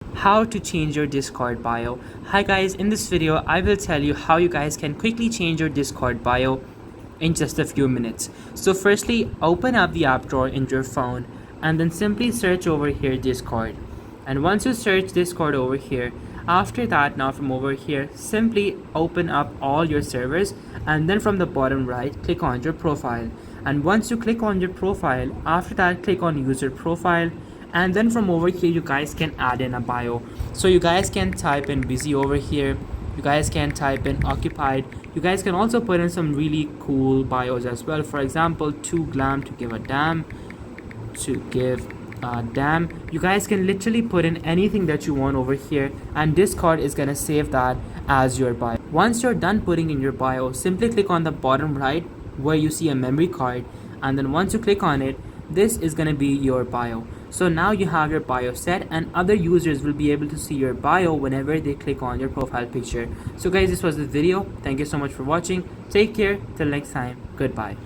How to change your Discord bio. Hi guys, in this video I will tell you how you guys can quickly change your Discord bio in just a few minutes. So firstly, open up the app drawer in your phone and then simply search over here Discord. And once you search Discord over here, after that, now from over here, simply open up all your servers and then from the bottom right, click on your profile. And once you click on your profile, after that, click on user profile. And then from over here, you guys can add in a bio. So you guys can type in busy over here. You guys can type in occupied. You guys can also put in some really cool bios as well. For example, too glam to give a damn. You guys can literally put in anything that you want over here, and Discord is gonna save that as your bio. Once you're done putting in your bio, simply click on the bottom right where you see a memory card, and then once you click on it, this is gonna be your bio. So now you have your bio set, and other users will be able to see your bio whenever they click on your profile picture. So guys, this was the video. Thank you so much for watching. Take care. Till next time. Goodbye.